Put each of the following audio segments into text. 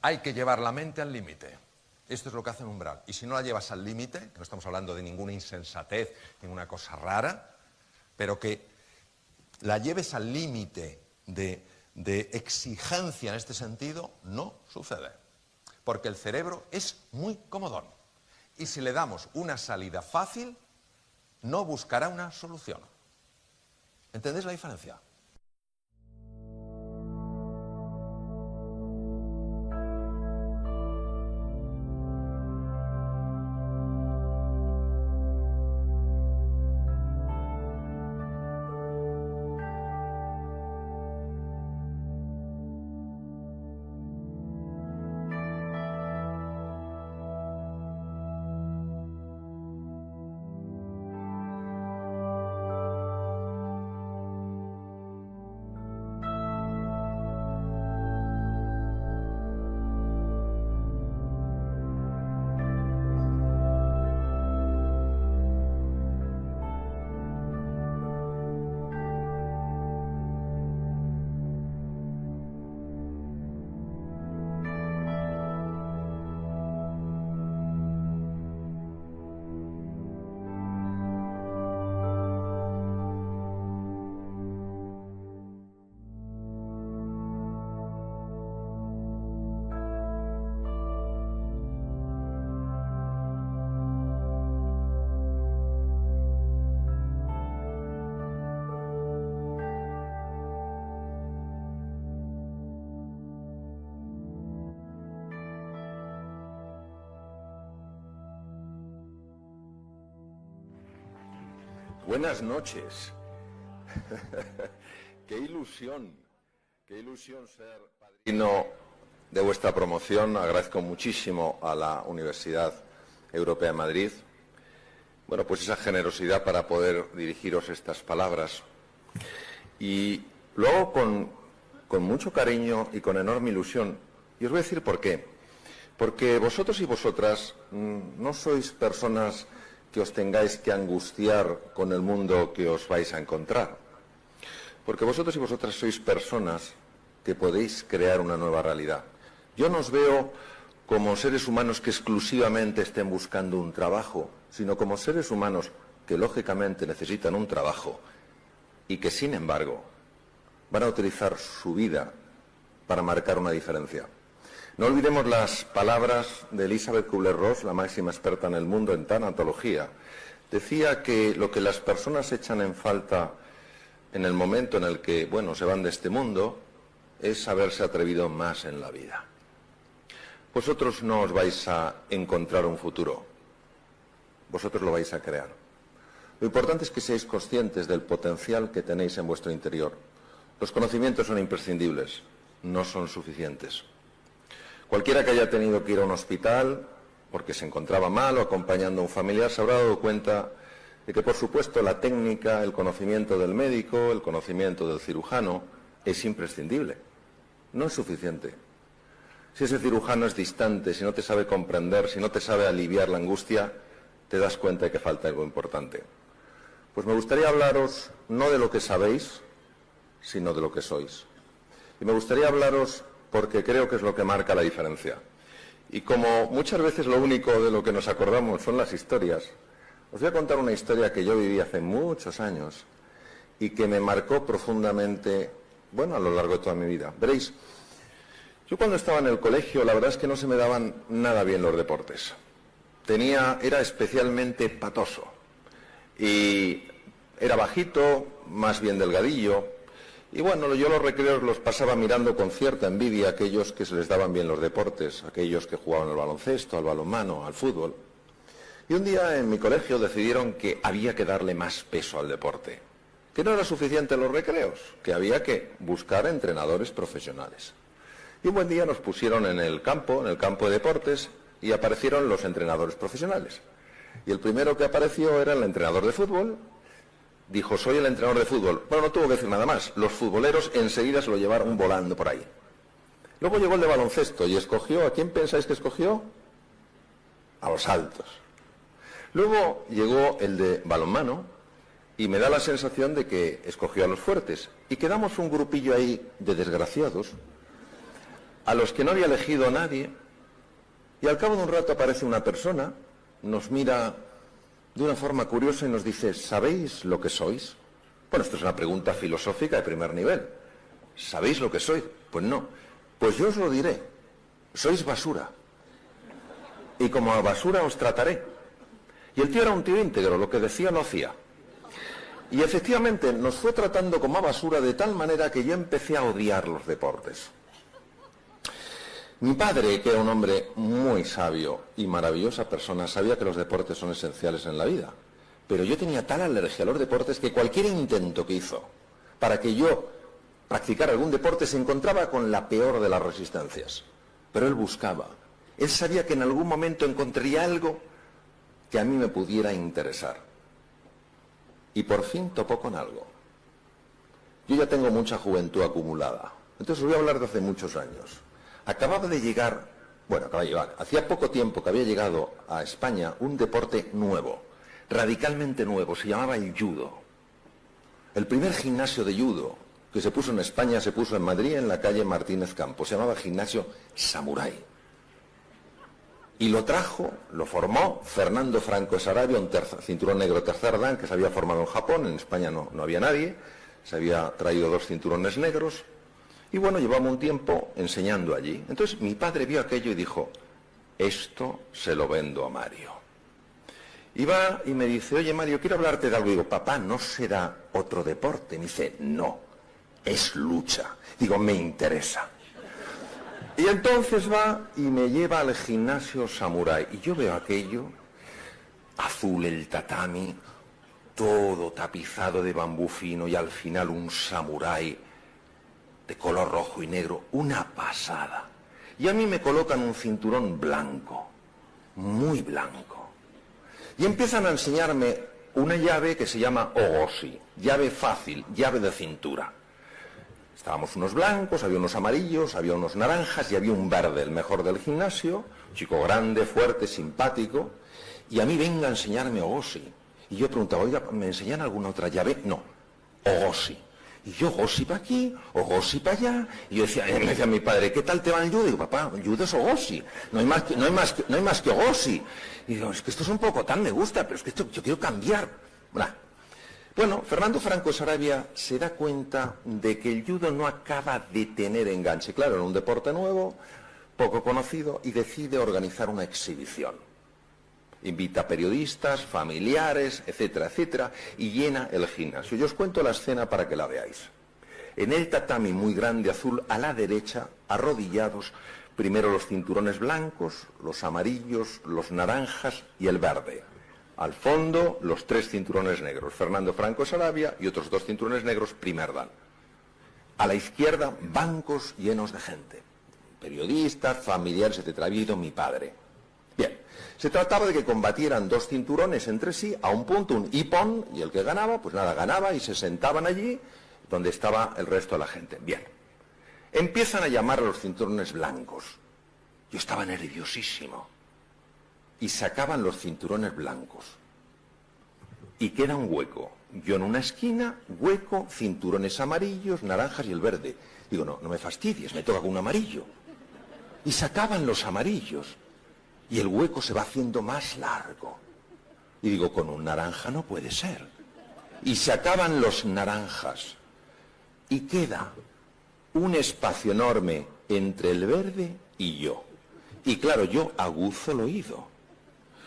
hay que llevar la mente al límite. Esto es lo que hace un umbral. Y si no la llevas al límite, que no estamos hablando de ninguna insensatez, ninguna cosa rara, pero que la lleves al límite de exigencia en este sentido, no sucede. Porque el cerebro es muy comodón. Y si le damos una salida fácil, no buscará una solución. ¿Entendéis la diferencia? Buenas noches. Qué ilusión ser padrino de vuestra promoción. Agradezco muchísimo a la Universidad Europea de Madrid, bueno, pues esa generosidad para poder dirigiros estas palabras. Y lo hago con mucho cariño y con enorme ilusión. Y os voy a decir por qué. Porque vosotros y vosotras no sois personas que os tengáis que angustiar con el mundo que os vais a encontrar. Porque vosotros y vosotras sois personas que podéis crear una nueva realidad. Yo no os veo como seres humanos que exclusivamente estén buscando un trabajo, sino como seres humanos que lógicamente necesitan un trabajo y que, sin embargo, van a utilizar su vida para marcar una diferencia. No olvidemos las palabras de Elizabeth Kubler-Ross, la máxima experta en el mundo en tanatología. Decía que lo que las personas echan en falta en el momento en el que, bueno, se van de este mundo, es haberse atrevido más en la vida. Vosotros no os vais a encontrar un futuro, vosotros lo vais a crear. Lo importante es que seáis conscientes del potencial que tenéis en vuestro interior. Los conocimientos son imprescindibles, no son suficientes. Cualquiera que haya tenido que ir a un hospital porque se encontraba mal o acompañando a un familiar se habrá dado cuenta de que, por supuesto, la técnica, el conocimiento del médico, el conocimiento del cirujano es imprescindible. No es suficiente. Si ese cirujano es distante, si no te sabe comprender, si no te sabe aliviar la angustia, te das cuenta de que falta algo importante. Pues me gustaría hablaros no de lo que sabéis, sino de lo que sois. Y me gustaría hablaros porque creo que es lo que marca la diferencia. Y como muchas veces lo único de lo que nos acordamos son las historias, os voy a contar una historia que yo viví hace muchos años y que me marcó profundamente, bueno, a lo largo de toda mi vida. Veréis, yo cuando estaba en el colegio, la verdad es que no se me daban nada bien los deportes. Era especialmente patoso y era bajito, más bien delgadillo. Y bueno, yo los recreos los pasaba mirando con cierta envidia a aquellos que se les daban bien los deportes, aquellos que jugaban al baloncesto, al balonmano, al fútbol. Y un día en mi colegio decidieron que había que darle más peso al deporte, que no era suficiente los recreos, que había que buscar entrenadores profesionales. Y un buen día nos pusieron en el campo de deportes, y aparecieron los entrenadores profesionales. Y el primero que apareció era el entrenador de fútbol. Dijo, soy el entrenador de fútbol. Bueno, no tuvo que decir nada más. Los futboleros enseguida se lo llevaron volando por ahí. Luego llegó el de baloncesto y escogió, ¿a quién pensáis que escogió? A los altos. Luego llegó el de balonmano y me da la sensación de que escogió a los fuertes. Y quedamos un grupillo ahí de desgraciados a los que no había elegido a nadie, y al cabo de un rato aparece una persona, nos mira de una forma curiosa y nos dice, ¿sabéis lo que sois? Bueno, esto es una pregunta filosófica de primer nivel. ¿Sabéis lo que sois? Pues no. Pues yo os lo diré. Sois basura. Y como a basura os trataré. Y el tío era un tío íntegro, lo que decía lo hacía. Y efectivamente nos fue tratando como a basura de tal manera que yo empecé a odiar los deportes. Mi padre, que era un hombre muy sabio y maravillosa persona, sabía que los deportes son esenciales en la vida. Pero yo tenía tal alergia a los deportes que cualquier intento que hizo para que yo practicara algún deporte se encontraba con la peor de las resistencias. Pero él buscaba. Él sabía que en algún momento encontraría algo que a mí me pudiera interesar. Y por fin topó con algo. Yo ya tengo mucha juventud acumulada. Entonces os voy a hablar de hace muchos años. Acababa de llegar, hacía poco tiempo que había llegado a España un deporte nuevo, radicalmente nuevo, se llamaba el judo. El primer gimnasio de judo que se puso en España se puso en Madrid, en la calle Martínez Campos, se llamaba Gimnasio Samurai. Y lo formó Fernando Franco Sarabia, un cinturón negro tercer dan que se había formado en Japón, en España no había nadie, se había traído 2 cinturones negros. Y bueno, llevamos un tiempo enseñando allí. Entonces mi padre vio aquello y dijo, esto se lo vendo a Mario. Y va y me dice, oye Mario, quiero hablarte de algo. Y digo, papá, ¿no será otro deporte? Me dice, no, es lucha. Digo, me interesa. Y entonces va y me lleva al Gimnasio Samurai. Y yo veo aquello, azul el tatami, todo tapizado de bambú fino y al final un samurái de color rojo y negro, una pasada. Y a mí me colocan un cinturón blanco, muy blanco. Y empiezan a enseñarme una llave que se llama ogoshi, llave fácil, llave de cintura. Estábamos unos blancos, había unos amarillos, había unos naranjas y había un verde, el mejor del gimnasio, chico grande, fuerte, simpático. Y a mí venga a enseñarme ogoshi. Y yo preguntaba, oiga, ¿me enseñan alguna otra llave? No, ogoshi. Y yo, ogoshi para aquí, ogoshi para allá. Y yo decía, me decía mi padre, ¿qué tal te va el judo? Y digo, papá, judo es ogoshi, no hay más que ogoshi. Y digo, es que esto es un poco tan me gusta, pero es que esto yo quiero cambiar. Bueno, Fernando Franco Sarabia se da cuenta de que el judo no acaba de tener enganche. Claro, era un deporte nuevo, poco conocido, y decide organizar una exhibición. Invita a periodistas, familiares, etcétera, etcétera, y llena el gimnasio. Yo os cuento la escena para que la veáis. En el tatami muy grande azul, a la derecha, arrodillados, primero los cinturones blancos, los amarillos, los naranjas y el verde. Al fondo, los 3 cinturones negros, Fernando Franco Sarabia y otros 2 cinturones negros, primer dan. A la izquierda, bancos llenos de gente, periodistas, familiares, etcétera. Había ido mi padre. Bien, se trataba de que combatieran 2 cinturones entre sí, a un punto, un ippon, y el que ganaba, pues nada, ganaba, y se sentaban allí donde estaba el resto de la gente. Bien, empiezan a llamar a los cinturones blancos. Yo estaba nerviosísimo. Y sacaban los cinturones blancos. Y queda un hueco. Yo en una esquina, hueco, cinturones amarillos, naranjas y el verde. Digo, no me fastidies, me toca con un amarillo. Y sacaban los amarillos. Y el hueco se va haciendo más largo. Y digo, con un naranja no puede ser. Y sacaban los naranjas. Y queda un espacio enorme entre el verde y yo. Y claro, yo aguzo el oído.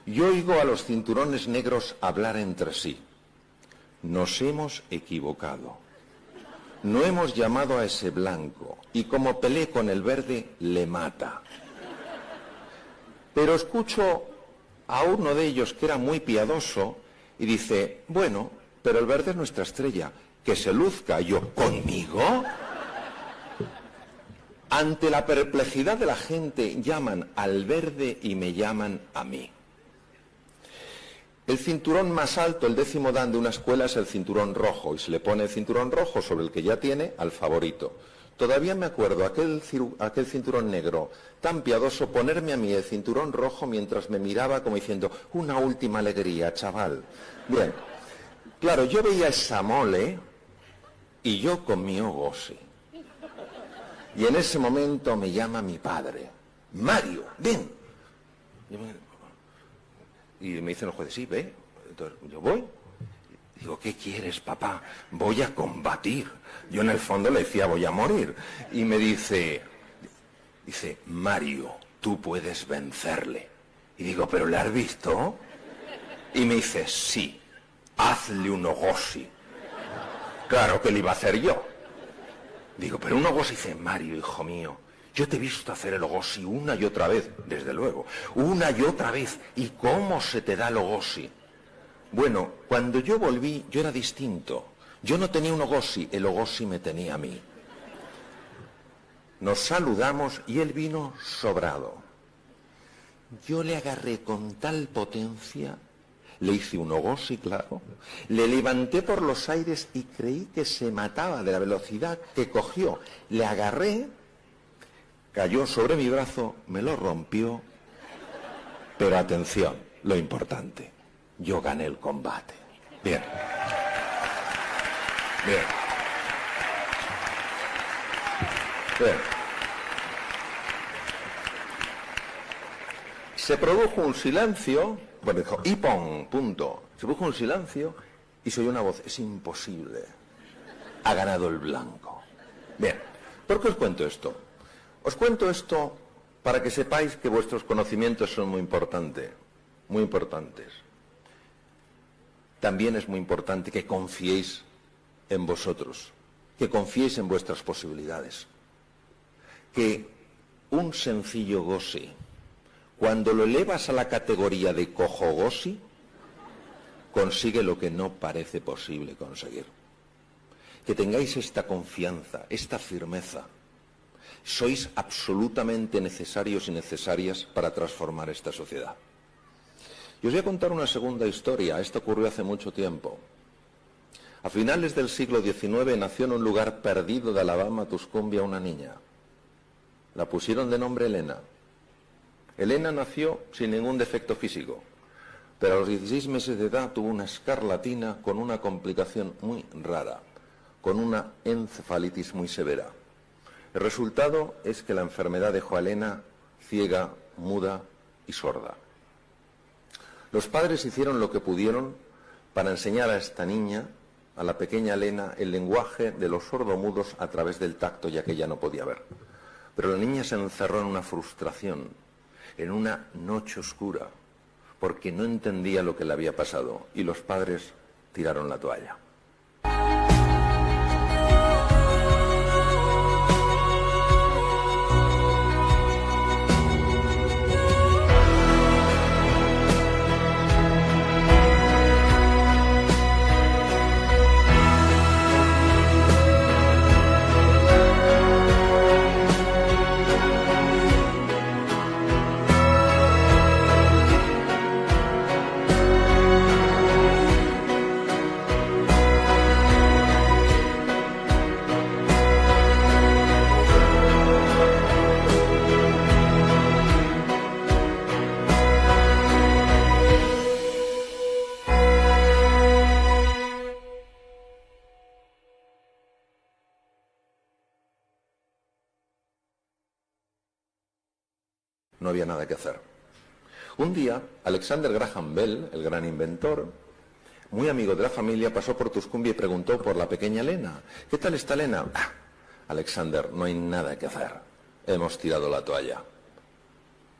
Yo oigo a los cinturones negros hablar entre sí. Nos hemos equivocado. No hemos llamado a ese blanco. Y como peleé con el verde, le mata. Pero escucho a uno de ellos que era muy piadoso y dice, bueno, pero el verde es nuestra estrella, que se luzca. Y yo, ¿conmigo? Ante la perplejidad de la gente, llaman al verde y me llaman a mí. El cinturón más alto, el 10º dan de una escuela, es el cinturón rojo, y se le pone el cinturón rojo sobre el que ya tiene al favorito. Todavía me acuerdo aquel cinturón negro tan piadoso ponerme a mí el cinturón rojo mientras me miraba como diciendo, una última alegría, chaval. Bien, claro, yo veía esa mole y yo con mi ogoshi. Y en ese momento me llama mi padre. Mario, ven. Y me dicen los jueces, sí, ve. Entonces yo voy. Digo, ¿qué quieres, papá? Voy a combatir. Yo en el fondo le decía, voy a morir. Y me dice, Mario, tú puedes vencerle. Y digo, ¿pero le has visto? Y me dice, sí, hazle un ogoshi. Claro que le iba a hacer yo. Digo, pero un ogoshi. Dice, Mario, hijo mío, yo te he visto hacer el ogoshi una y otra vez, desde luego, una y otra vez. ¿Y cómo se te da el ogoshi? Bueno, cuando yo volví, yo era distinto. Yo no tenía un ogoshi, el ogoshi me tenía a mí. Nos saludamos y él vino sobrado. Yo le agarré con tal potencia, le hice un ogoshi, claro, le levanté por los aires y creí que se mataba de la velocidad que cogió. Le agarré, cayó sobre mi brazo, me lo rompió, pero atención, lo importante, yo gané el combate. Bien. Bien. Bien. Se produjo un silencio, bueno, dijo, Ippon, punto. Se produjo un silencio y se oyó una voz, es imposible. Ha ganado el blanco. Bien, ¿por qué os cuento esto? Os cuento esto para que sepáis que vuestros conocimientos son muy importantes, muy importantes. También es muy importante que confiéis en vosotros, que confiéis en vuestras posibilidades. Que un sencillo goshi, cuando lo elevas a la categoría de kojogoshi, consigue lo que no parece posible conseguir. Que tengáis esta confianza, esta firmeza. Sois absolutamente necesarios y necesarias para transformar esta sociedad. Y os voy a contar una segunda historia. Esto ocurrió hace mucho tiempo. A finales del siglo XIX nació en un lugar perdido de Alabama, Tuscumbia, una niña. La pusieron de nombre Elena. Elena nació sin ningún defecto físico, pero a los 16 meses de edad tuvo una escarlatina con una complicación muy rara, con una encefalitis muy severa. El resultado es que la enfermedad dejó a Elena ciega, muda y sorda. Los padres hicieron lo que pudieron para enseñar a esta niña, a la pequeña Elena, el lenguaje de los sordomudos a través del tacto, ya que ella no podía ver. Pero la niña se encerró en una frustración, en una noche oscura, porque no entendía lo que le había pasado, y los padres tiraron la toalla. No había nada que hacer. Un día, Alexander Graham Bell, el gran inventor, muy amigo de la familia, pasó por Tuscumbia y preguntó por la pequeña Elena. ¿Qué tal está Elena? Alexander, no hay nada que hacer. Hemos tirado la toalla.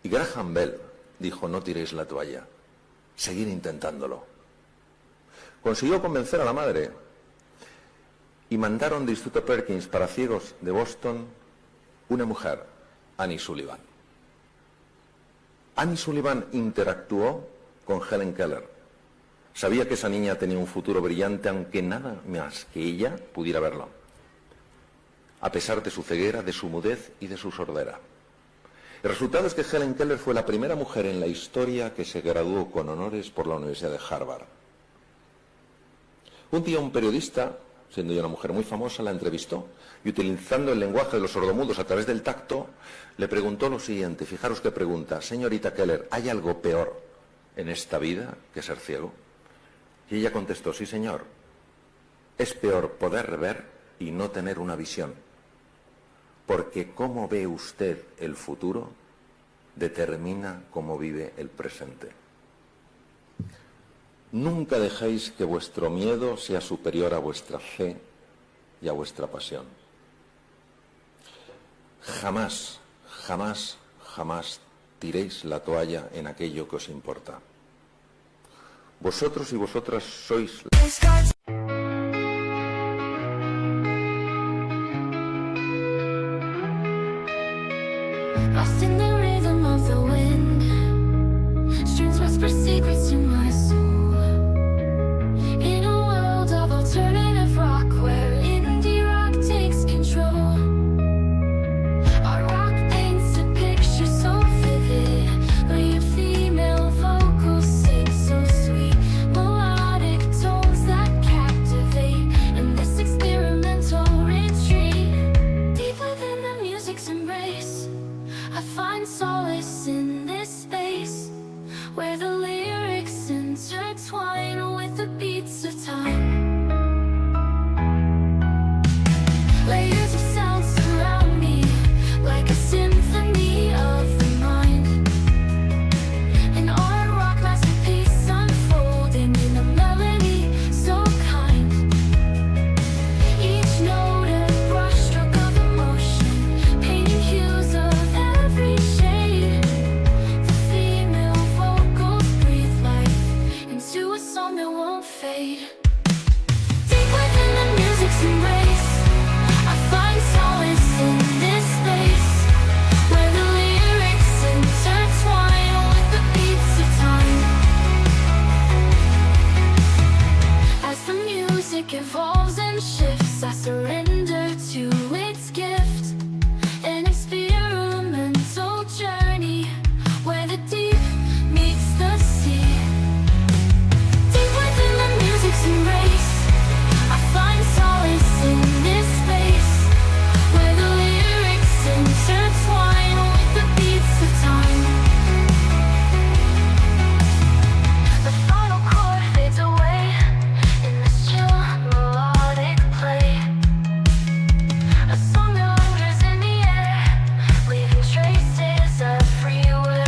Y Graham Bell dijo, no tiréis la toalla. Seguid intentándolo. Consiguió convencer a la madre y mandaron de Instituto Perkins para ciegos de Boston una mujer, Annie Sullivan. Annie Sullivan interactuó con Helen Keller. Sabía que esa niña tenía un futuro brillante, aunque nada más que ella pudiera verlo, a pesar de su ceguera, de su mudez y de su sordera. El resultado es que Helen Keller fue la primera mujer en la historia que se graduó con honores por la Universidad de Harvard. Un día un periodista, siendo ella una mujer muy famosa, la entrevistó y utilizando el lenguaje de los sordomudos a través del tacto, le preguntó lo siguiente, fijaros qué pregunta, señorita Keller, ¿hay algo peor en esta vida que ser ciego? Y ella contestó, sí señor, es peor poder ver y no tener una visión. porque cómo ve usted el futuro determina cómo vive el presente. Nunca dejéis que vuestro miedo sea superior a vuestra fe y a vuestra pasión. Jamás, jamás, jamás tiréis la toalla en aquello que os importa. Vosotros y vosotras sois... Lost in the rhythm of the wind, streams whisper secrets to my soul. In a world of alternative rock where indie rock takes control, our rock paints a picture so vivid, where your female vocals sing so sweet, melodic tones that captivate. In this experimental retreat, deep within the music's embrace, I find solace in this space, where the lyrics intertwine with the beats of time. Layers of sound surround me, like a symphony of the mind. An art rock masterpiece unfolding in a melody so kind. Each note a brushstroke of emotion, painting hues of every shade. The female vocals breathe life into a song that won't fade. Deep within the music's embrace, I find solace in this space, where the lyrics intertwine with the beats of time. As the music evolves and shifts, I surrender to its gift. An experimental journey, where the deep meets the sea. Deep within the music's embrace, I find solace in this space, where the lyrics intertwine with the beats of time. The final chord fades away in this chill melodic play. A song that lingers in the air, leaving traces everywhere.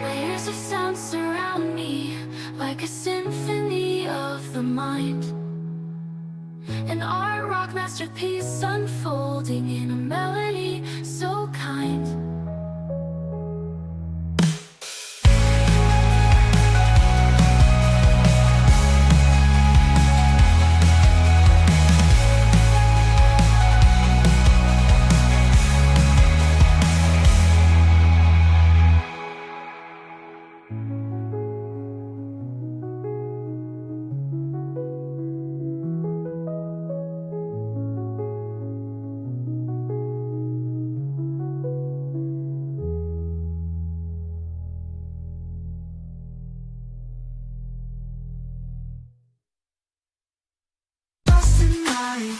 Layers of sound surround me, like a symphony of the mind. An art rock masterpiece unfolding in a melody so kind. Lost in light.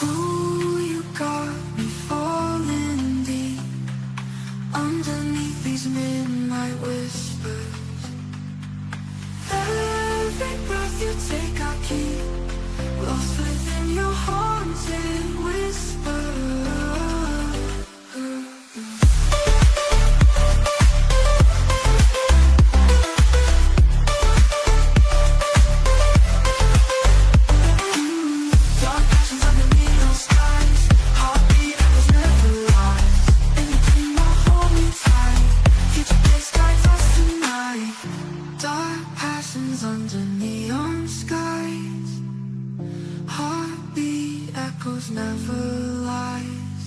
Ooh, you got me falling deep underneath these midnight whispers. Every breath you take, I keep lost within your haunted whisper. Dark passions under neon skies, heartbeat echoes never lies. In between my hold me tight, future bliss guides us tonight. Dark passions under neon skies, heartbeat echoes never lies.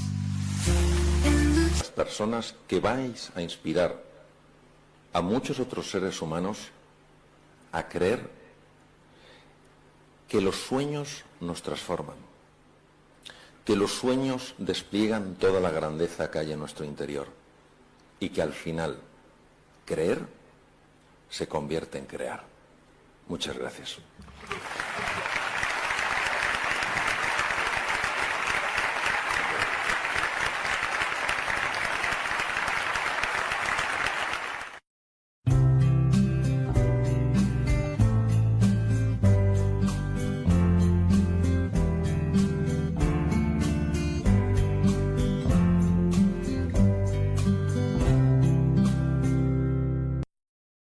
In the Las personas que vais a inspirar a muchos otros seres humanos a creer que los sueños nos transforman, que los sueños despliegan toda la grandeza que hay en nuestro interior y que al final creer se convierte en crear. Muchas gracias.